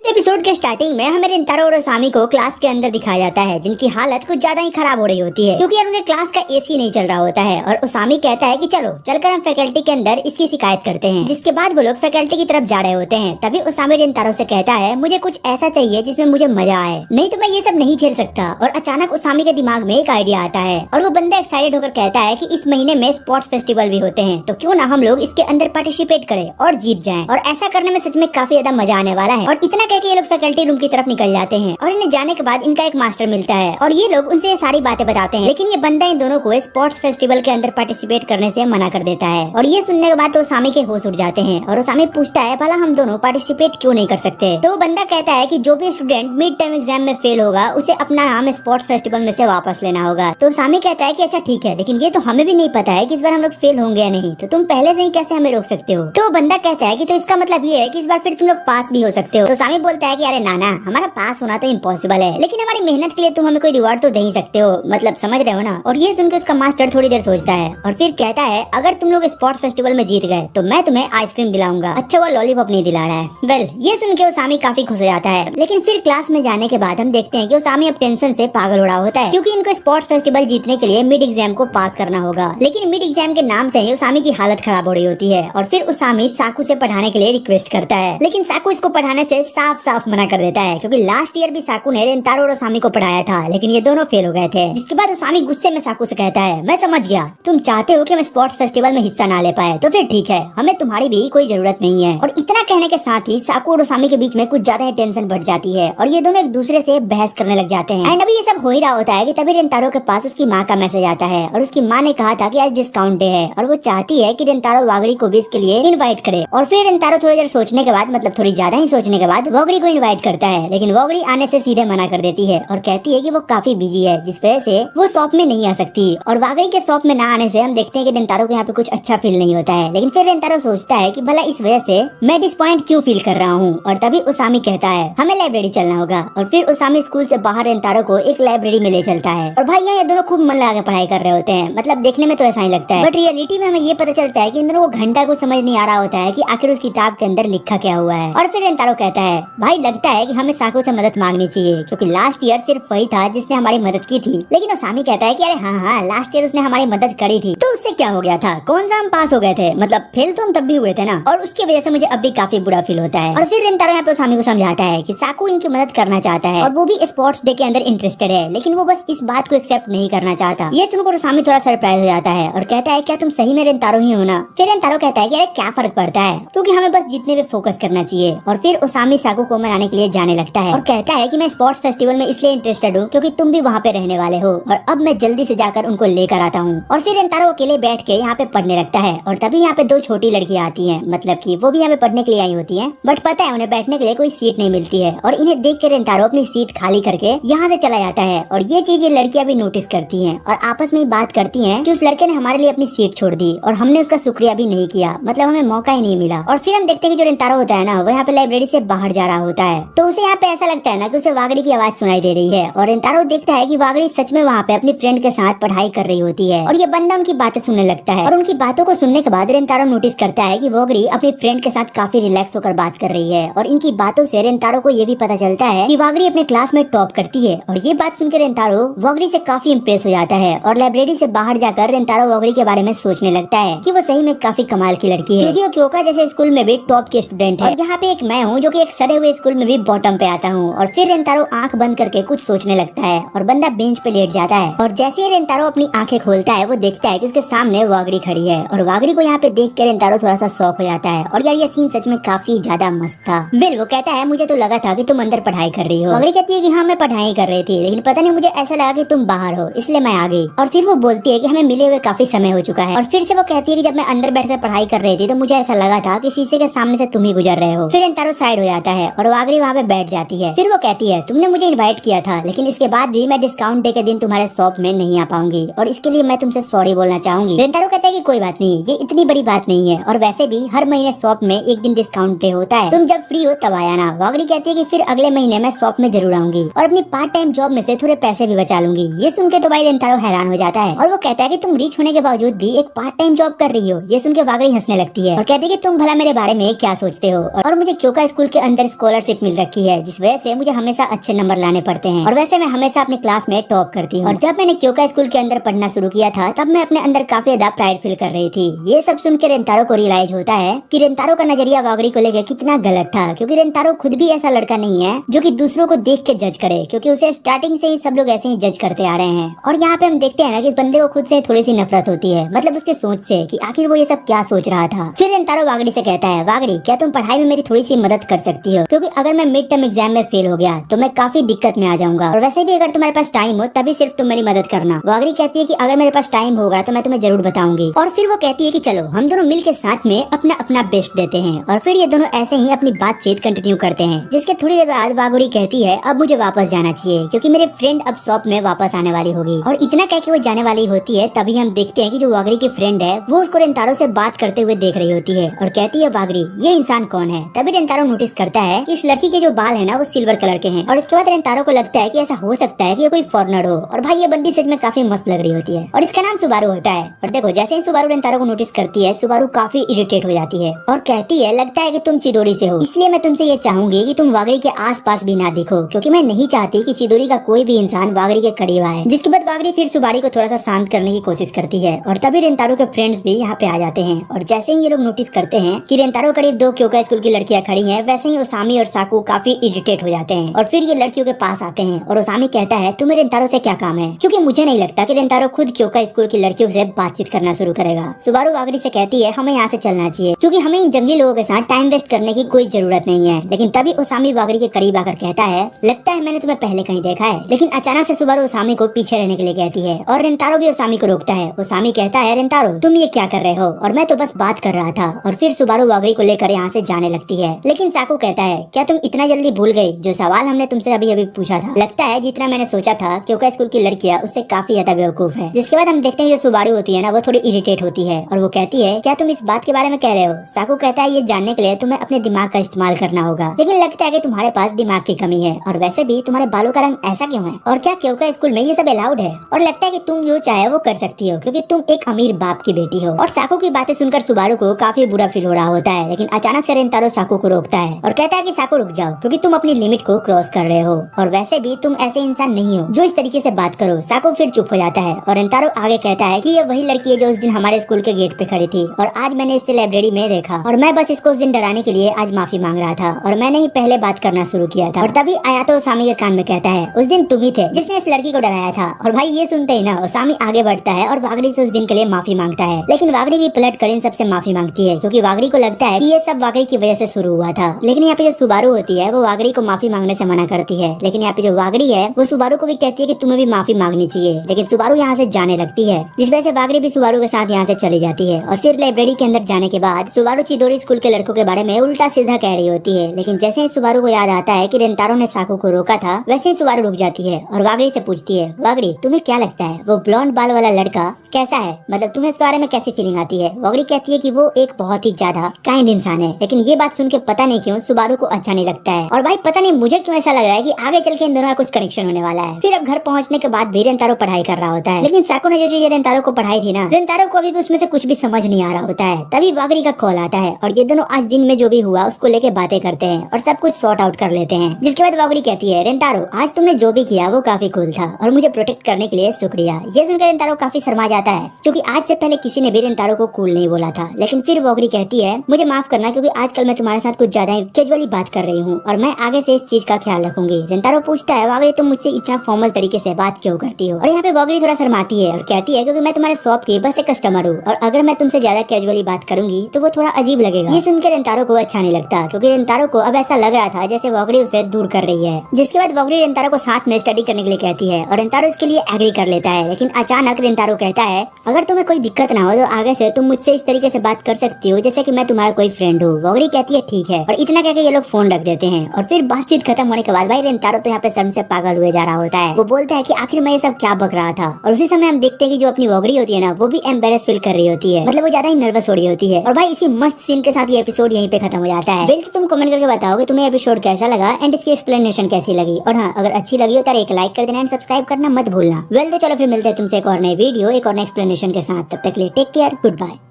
Episode के starting में हमें रिंतारो और ओसामी को क्लास के अंदर दिखाया जाता है, जिनकी हालत कुछ ज्यादा ही खराब हो रही होती है क्योंकि उनके क्लास का एसी नहीं चल रहा होता है। और ओसामी कहता है कि चलो चलकर हम फैकल्टी के अंदर इसकी शिकायत करते हैं, जिसके बाद वो लोग फैकल्टी की तरफ जा रहे होते हैं। तभी ओसामी रिंतारो से कहता है मुझे कुछ ऐसा चाहिए जिसमें मुझे मजा आए, नहीं तो मैं ये सब नहीं झेल सकता। और अचानक ओसामी के दिमाग में एक आइडिया आता है और वो बंदा एक्साइटेड होकर कहता है कि इस महीने में स्पोर्ट्स फेस्टिवल भी होते हैं, तो क्यों ना हम लोग इसके अंदर पार्टिसिपेट करें और जीत जाएं। और ऐसा करने में सच में काफी ज्यादा मजा आने वाला है। और इतना कह के ये लोग फैकल्टी रूम की तरफ निकल जाते हैं और इन्हें जाने के बाद इनका एक मास्टर मिलता है और ये लोग उनसे ये सारी बातें बताते हैं, लेकिन ये बंदा इन दोनों को स्पोर्ट्स फेस्टिवल के अंदर पार्टिसिपेट करने से मना कर देता है। और ये सुनने के बाद तो ओसामी के होश उड़ जाते हैं और ओसामी पूछता है भला हम दोनों पार्टिसिपेट क्यों नहीं कर सकते। तो वो बंदा कहता है कि जो भी स्टूडेंट मिड टर्म एग्जाम में फेल होगा उसे अपना नाम स्पोर्ट्स फेस्टिवल में से वापस लेना होगा। तो ओसामी कहता है कि अच्छा ठीक है, लेकिन ये तो हमें भी नहीं पता है कि इस बार हम लोग फेल होंगे या नहीं, तो तुम पहले से ही कैसे हमें रोक सकते हो। तो वो बंदा कहता है कि तो इसका मतलब ये है कि इस बार फिर तुम लोग पास भी हो सकते हो। तो ओसामी बोलता है कि अरे नाना, हमारा पास होना तो इम्पॉसिबल है, लेकिन हमारी मेहनत के लिए तुम हमें कोई रिवार्ड तो दे ही सकते हो, मतलब समझ रहे हो ना। और ये सुनकर उसका मास्टर थोड़ी देर सोचता है और फिर कहता है अगर तुम लोग स्पोर्ट्स फेस्टिवल में जीत गए तो मैं तुम्हें आइसक्रीम दिलाऊंगा। अच्छा वो लॉलीपॉप नहीं दिला रहा है। वेल ये सुन के ओसामी काफी खुश हो जाता है, लेकिन फिर क्लास में जाने के बाद हम देखते हैं कि ओसामी अब टेंशन से पागल हो रहा होता है क्योंकि इनको स्पोर्ट्स फेस्टिवल जीतने के लिए मिड एग्जाम को पास करना होगा। लेकिन मिड एग्जाम के नाम से ही ओसामी की हालत खराब हो रही होती है और फिर ओसामी साकू से पढ़ाने के लिए रिक्वेस्ट करता है, लेकिन साकू इसको पढ़ाने से साफ साफ मना कर देता है क्योंकि लास्ट ईयर भी साकू ने रिंतारो और ओसामी को पढ़ाया था, लेकिन ये दोनों फेल हो गए थे। जिसके बाद ओसामी गुस्से में साकू से कहता है मैं समझ गया, तुम चाहते हो कि मैं स्पोर्ट्स फेस्टिवल में हिस्सा ना ले पाए, तो फिर ठीक है, हमें तुम्हारी भी कोई जरूरत नहीं है। और इतना कहने के साथ ही साकू और ओसामी के बीच में कुछ ज्यादा ही टेंशन बढ़ जाती है और ये दोनों एक दूसरे से बहस करने लग जाते हैं। एंड अभी ये सब हो ही रहा होता है कि तभी रिंतारो के पास उसकी माँ का मैसेज आता है और उसकी माँ ने कहा था कि आज डिस्काउंट डे है और वो चाहती है कि रिंतारो वागड़ी को भी इसके लिए इन्वाइट करे। और फिर रिंतारो थोड़ी देर सोचने के बाद, मतलब थोड़ी ज्यादा ही सोचने के बाद, वागड़ी को इन्वाइट करता है, लेकिन वागड़ी आने से सीधे मना कर देती है और कहती है कि वो काफी बिजी है, जिस वजह से वो शॉप में नहीं आ सकती। और वागड़ी के शॉप में ना आने से हम देखते हैं कि रिंतारो को यहाँ पे कुछ अच्छा फील नहीं होता है, लेकिन फिर रिंतारो सोचता है कि भला इस वजह से मैं डिसपॉइंट क्यों फील कर रहा हूँ। और तभी ओसामी कहता है हमें लाइब्रेरी चलना होगा और फिर ओसामी स्कूल से बाहर रिंतारो को एक लाइब्रेरी में ले चलता है। और भाई ये दोनों खूब मन लगा के पढ़ाई कर रहे होते हैं, मतलब देखने में तो ऐसा ही लगता है, बट रियलिटी में हमें ये पता चलता है कि इन दोनों को घंटा कुछ समझ नहीं आ रहा होता है कि आखिर उस किताब के अंदर लिखा क्या हुआ है। और फिर रिंतारो कहता है भाई लगता है कि हमें साकू से मदद मांगनी चाहिए क्योंकि लास्ट ईयर सिर्फ वही था जिसने हमारी मदद की थी। लेकिन ओसामी कहता है कि अरे हाँ लास्ट ईयर उसने हमारी मदद करी थी, तो उससे क्या हो गया था, कौन सा हम पास हो गए थे, मतलब फेल तो हम तब भी हुए थे ना। और उसकी वजह से मुझे अब भी काफी बुरा फील होता है। और फिर रिंतारो यहाँ पे ओसामी को समझाता है कि साकू इनकी मदद करना चाहता है और वो भी स्पोर्ट्स डे के अंदर इंटरेस्टेड है, लेकिन वो बस इस बात को एक्सेप्ट नहीं करना चाहता। ये सुनकर ओसामी थोड़ा सरप्राइज हो जाता है और कहता है क्या तुम सही में रिंतारो ही हो ना। फिर रिंतारो कहता है कि अरे क्या फर्क पड़ता है, क्योंकि हमें बस जीतने पे फोकस करना चाहिए। और फिर ओसामी साकू को मनाने के लिए जाने लगता है और कहता है कि मैं स्पोर्ट्स फेस्टिवल में इसलिए इंटरेस्टेड हूँ क्योंकि तुम भी वहाँ पे रहने वाले हो और अब मैं जल्दी से जाकर उनको लेकर आता हूँ। और फिर रिंतारो अकेले बैठ के यहाँ पे पढ़ने लगता है और तभी यहाँ पे दो छोटी लड़कियाँ आती हैं, मतलब कि वो भी यहाँ पे पढ़ने के लिए आई होती हैं, बट पता है उन्हें बैठने के लिए कोई सीट नहीं मिलती है। और इन्हें देख के रिंतारो अपनी सीट खाली करके यहाँ से चला जाता है और ये चीज ये लड़कियाँ भी नोटिस करती हैं और आपस में बात करती हैं कि उस लड़के ने हमारे लिए अपनी सीट छोड़ दी और हमने उसका शुक्रिया भी नहीं किया, मतलब हमें मौका ही नहीं मिला। और फिर हम देखते हैं कि जो रिंतारो होता है ना, वो यहाँ पे लाइब्रेरी से बाहर जा रहा होता है, तो उसे यहाँ पे ऐसा लगता है ना कि उसे वागड़ी की आवाज सुनाई दे रही है और रिंतारो देखता है कि वागड़ी सच में वहाँ पे अपनी फ्रेंड के साथ पढ़ाई कर रही होती है और ये बंदा उनकी बातें सुनने लगता है। और उनकी बातों को सुनने के बाद रिंतारो नोटिस करता है कि वागड़ी अपनी फ्रेंड के साथ काफी रिलैक्स होकर बात कर रही है और इनकी बातों से रिंतारो को ये भी पता चलता है कि वागड़ी अपने क्लास में टॉप करती है। और ये बात सुनकर रिंतारो वागड़ी से काफी इम्प्रेस हो जाता है और लाइब्रेरी से बाहर जाकर रिंतारो वागड़ी के बारे में सोचने लगता है कि वो सही में काफी कमाल की लड़की है, क्योंकि वो क्योका जैसे स्कूल में भी टॉप के स्टूडेंट है और यहाँ पे एक मैं हूँ जो कि एक सड़े हुए स्कूल में भी बॉटम पे आता हूँ। और फिर रिंतारो आंख बंद करके कुछ सोचने लगता है और बंदा बेंच पे लेट जाता है और जैसे ही रिंतारो अपनी आंखें खोलता है वो देखता है कि उसके सामने वागड़ी खड़ी है और वागड़ी को यहाँ पे देख के रिंतारो थोड़ा सा शॉक हो जाता है। और यार ये सीन सच में काफी ज्यादा मस्त था। बिल वो कहता है मुझे तो लगा था कि तुम अंदर पढ़ाई कर रही हो। वागड़ी कहती है कि हाँ मैं पढ़ाई कर रही थी, लेकिन पता नहीं मुझे ऐसा लगा कि तुम बाहर हो, इसलिए मैं आ गई। और फिर वो बोलती है कि हमें मिले हुए काफी समय हो चुका है। और फिर से वो कहती है कि जब मैं अंदर बैठकर पढ़ाई कर रही थी तो मुझे ऐसा लगा था कि शीशे के सामने से तुम ही गुजर रहे हो। फिर रिंतारो साइड हो जाता है और वागड़ी वहाँ पे बैठ जाती है। फिर वो कहती है तुमने मुझे इन्वाइट किया था, लेकिन इसके बाद भी मैं डिस्काउंट डे के दिन तुम्हारे शॉप में नहीं आ पाऊंगी और इसके लिए मैं तुमसे सॉरी बोलना चाहूंगी। रिंतारो कहता है कि कोई बात नहीं, ये इतनी बड़ी बात नहीं है और वैसे भी हर महीने शॉप में एक दिन डिस्काउंट डे होता है, तुम जब फ्री हो तब आया ना। वागड़ी कहती है कि फिर अगले महीने मैं शॉप में जरूर आऊंगी और अपनी पार्ट टाइम जॉब में से थोड़े पैसे भी बचा लूंगी। ये सुन के तो भाई रिंतारो हैरान हो जाता है और वो कहता है कि तुम रिच होने के बावजूद भी एक पार्ट टाइम जॉब कर रही हो। ये सुन के वागड़ी हंसने लगती है और कहती है कि तुम भला मेरे बारे में क्या सोचते हो और मुझे क्योका स्कूल के अंदर स्कॉलरशिप मिल रखी है, जिस वजह से मुझे हमेशा अच्छे नंबर लाने पड़ते हैं और वैसे मैं हमेशा अपनी क्लास में टॉप करती हूँ। और जब मैंने क्योका स्कूल के अंदर पढ़ना शुरू किया था तब मैं अपने अंदर काफी ज्यादा प्राइड फील कर रही थी। ये सब सुन के रेंतारो को रियलाइज होता है कि रेंतारो का नजरिया वागड़ी को लेकर कितना गलत था, क्योंकि रेंतारो खुद भी ऐसा लड़का नहीं है जो कि दूसरों को देख के जज करे, क्योंकि उसे स्टार्टिंग से ही सब लोग ऐसे ही जज करते आ रहे हैं। और यहाँ पे हम देखते हैं ना कि इस बंदे को खुद से थोड़ी सी नफरत होती है, मतलब उसके सोच से कि आखिर वो ये सब क्या सोच रहा था। फिर रेंतारो वागड़ी से कहता है, वागड़ी क्या तुम पढ़ाई में मेरी थोड़ी सी मदद कर सकती हो, क्योंकि अगर मैं मिड टर्म एग्जाम में फेल हो गया तो मैं काफी दिक्कत में आ जाऊंगा, और वैसे भी अगर तुम्हारे पास टाइम हो तभी सिर्फ तुम मेरी मदद करना। वागड़ी कहती है कि अगर मेरे पास टाइम होगा तो मैं तुम्हें जरूर बताऊंगी। और फिर वो कहती है कि चलो हम दोनों मिल के साथ में अपना अपना बेस्ट देते हैं। और फिर ये दोनों ऐसे ही अपनी बातचीत कंटिन्यू करते हैं, जिसके थोड़ी देर बाद वागड़ी कहती है अब मुझे वापस जाना चाहिए, क्योंकि मेरे फ्रेंड अब शॉप में वापस आने वाली होगी। और इतना कह के वो जाने वाली होती है, तभी हम देखते हैं कि जो वागड़ी की फ्रेंड है वो उसको रेंतारो से बात करते हुए देख रही होती है और कहती है, वागड़ी ये इंसान कौन है। तभी रेंतारो नोटिस करता है कि इस लड़की के जो बाल है ना वो सिल्वर कलर के हैं। और इसके बाद रेंतारो को लगता है कि ऐसा हो सकता है कि ये कोई फॉरेनर हो। और भाई ये बंदी सच में काफी मस्त लग रही होती है और इसका नाम सुबारू होता है। और देखो जैसे ही सुबारू रेंतारो को नोटिस करती है, सुबारू काफी इरिटेट हो जाती है और कहती है, लगता है कि तुम चिदोरी से हो, इसलिए मैं तुमसे ये चाहूंगी कि तुम वागड़ी के आसपास भी ना दिखो, क्योंकि मैं नहीं चाहती कि चिदोरी का कोई भी इंसान वागड़ी के करीब आए। जिसके बाद वागड़ी फिर सुबारी को थोड़ा सा शांत करने की कोशिश करती है और तभी रेंतारो के फ्रेंड्स भी यहाँ पे आ जाते हैं। और जैसे ही ये लोग नोटिस करते हैं कि रेंतारो करीब 2 क्योका स्कूल की लड़कियां खड़ी हैं, वैसे ही ओसामी और साकू काफी इरिटेट हो जाते हैं। और फिर ये लड़कियों के पास आते हैं और ओसामी कहता है, तुम्हें रेंतारो से क्या काम है, क्योंकि मुझे नहीं लगता कि रेंतारो खुद क्योका स्कूल की लड़कियों से बातचीत करना शुरू करेगा। सुबारू वागड़ी से कहती है, हमें यहाँ से चलना चाहिए, क्योंकि हमें इन जंगली लोगों के साथ टाइम वेस्ट करने की कोई जरूरत नहीं है। लेकिन तभी ओसामी वागड़ी के करीब आकर कहता है, लगता है मैंने तुम्हें पहले कहीं देखा है। लेकिन अचानक से सुबारू ओसामी को पीछे रहने के लिए कहती है और रेंतारो भी ओसामी को रोकता है। ओसामी कहता है, रेंतारो तुम ये क्या कर रहे हो, और मैं तो बस बात कर रहा था। और फिर सुबारू वागड़ी को लेकर यहाँ से जाने लगती है। लेकिन साकू कहता है, क्या तुम इतना जल्दी भूल गई जो सवाल हमने तुमसे अभी अभी पूछा था। लगता है जितना मैंने सोचा था क्योंकि स्कूल की लड़कियां उससे काफी ज्यादा बेवकूफ है। जिसके बाद हम देखते हैं जो सुबारू होती है ना वो थोड़ी इरिटेट होती है और वो कहती है, क्या तुम इस बात के बारे में कह रहे हो। साकू कहता है, ये जानने के लिए तुम्हें अपने दिमाग का इस्तेमाल करना होगा, लेकिन लगता है कि तुम्हारे पास दिमाग की कमी है। और वैसे भी तुम्हारे बालों का रंग ऐसा क्यों है, और क्या क्योंकि स्कूल में ये सब अलाउड है। और लगता है कि तुम जो चाहे वो कर सकती हो, क्योंकि तुम एक अमीर बाप की बेटी हो। और साकू की बातें सुनकर सुबारू को काफी बुरा फील हो रहा होता है, लेकिन अचानक से रेंतारो साकू को रोकता है और कहता है कि साकू रुक जाओ, क्योंकि तुम अपनी लिमिट को क्रॉस कर रहे हो और वैसे भी तुम ऐसे इंसान नहीं हो जो इस तरीके से बात करो। साकू फिर चुप हो जाता है और रेंतारो आगे कहता है कि ये वही लड़की है जो उस दिन हमारे स्कूल के गेट पे खड़ी थी और आज मैंने इससे लाइब्रेरी में देखा और मैं बस इसको उस दिन डराने के लिए आज माफी मांग रहा था और मैंने ही पहले बात करना शुरू किया था। और तभी आयातो ओसामी के कान में कहता है, उस दिन तुम ही थे जिसने इस लड़की को डराया था। और भाई ये सुनते ही ना ओसामी आगे बढ़ता है और वागड़ी से उस दिन के लिए माफी मांगता है। लेकिन वागड़ी भी पलट कर इन सबसे माफी मांगती है, क्योंकि वागड़ी को लगता है कि ये सब वागड़ी की वजह से शुरू हुआ था। लेकिन यहाँ पे जो सुबारू होती है वो वागड़ी को माफी मांगने से मना करती है। लेकिन यहाँ पे जो वागड़ी है वो सुबारू को भी कहती है कि तुम्हें भी माफी मांगनी चाहिए। लेकिन सुबारू यहाँ से जाने लगती है, जिस वजह से वागड़ी भी सुबारू के साथ यहाँ से चली जाती है। और फिर लाइब्रेरी के अंदर जाने के बाद सुबारू चिदोरी स्कूल के लड़कों के बारे में उल्टा सीधा कह रही होती है। लेकिन जैसे ही सुबारू को याद आता है कि रेंतारो ने साकू को रोका था, वैसे ही सुबारू रुक जाती है और वागड़ी से पूछती है, वागड़ी तुम्हें क्या लगता है वो ब्लॉन्ड बाल वाला लड़का कैसा है, मतलब तुम्हें उसके बारे में कैसी फीलिंग आती है। वागड़ी कहती है कि वो एक बहुत ही ज्यादा काइंड इंसान है। लेकिन ये बात सुन के पता नहीं क्यों सुबारू को अच्छा नहीं लगता है। और भाई पता नहीं मुझे क्यों ऐसा लग रहा है कि आगे चल के इन दोनों का कुछ कनेक्शन होने वाला है। फिर अब घर पहुंचने के बाद भी रेंतारो पढ़ाई कर रहा होता है, लेकिन साकू ने जो चीज रेंतारो को पढ़ाई थी ना, रेंतारो को अभी भी उसमें से कुछ भी समझ नहीं आ रहा होता है। तभी वागड़ी का कॉल आता है और ये दोनों आज दिन में जो भी हुआ उसको लेके बातें करते हैं और सब कुछ सॉर्ट आउट कर लेते हैं। जिसके बाद वागड़ी कहती है, रेंतारो आज तुमने जो भी किया वो काफी कूल था और मुझे प्रोटेक्ट करने के लिए शुक्रिया। ये सुनकर रेंतारो काफी शर्मा जाता है, क्योंकि आज से पहले किसी ने भी रेंतारो को कूल नहीं बोला था। लेकिन फिर वागड़ी कहती है, मुझे माफ करना क्योंकि आजकल मैं तुम्हारे साथ कुछ ज्यादा कैजुअली बात कर रही हूँ और मैं आगे से इस चीज का ख्याल रखूंगी। रेंतारो पूछता है, वागड़ी तुम मुझसे इतना फॉर्मल तरीके से बात क्यों करती हो। और यहाँ पे वागड़ी थोड़ा शर्माती है और कहती है, क्योंकि मैं तुम्हारे शॉप की बस एक कस्टमर हूँ और अगर मैं तुमसे ज्यादा कैजुअली बात करूंगी तो वो थोड़ा अजीब लगेगा। ये सुनकर रेंतारो को अच्छा नहीं लगता, क्योंकि रेंतारो को अब ऐसा लग रहा था जैसे वागड़ी उसे दूर कर रही है। जिसके बाद वागड़ी रेंतारो को साथ में स्टडी करने के लिए कहती है और रेंतारो इसके लिए एग्री कर लेता है। लेकिन अचानक रेंतारो कहता है, अगर तुम्हें कोई दिक्कत ना हो तो आगे से तुम मुझसे इस तरीके से बात कर सकती हो जैसे कि मैं तुम्हारा कोई फ्रेंड हूँ। वागड़ी कहती है ठीक है, और इतना कहकर ये लोग फोन रख देते हैं। और फिर बातचीत खत्म होने के बाद भाई रेंतारो तो यहाँ पे शर्म से पागल हुए जा रहा होता है। वो बोलता है कि आखिर मैं ये सब क्या बक रहा था। और उसी समय हम देखते हैं कि जो अपनी वागड़ी होती है ना वो भी एम्बेरस फील कर रही होती है, मतलब वो ज्यादा ही नर्वस हो रही होती है। और भाई इसी मस्त सीन के साथ ये एपिसोड यहीं पे खत्म हो जाता है। वेल तुम कमेंट करके बताओ कि तुम्हें एपिसोड कैसा लगा एंड इसकी एक्सप्लेनेशन कैसी लगी। और हाँ, अगर अच्छी लगी हो तो एक लाइक कर देना एंड सब्सक्राइब करना मत भूलना। वेल तो चलो फिर मिलते हैं तुमसे एक और नई वीडियो एक और नई एक्सप्लेनेशन के साथ। तब तक के लिए टेक केयर, गुड बाय।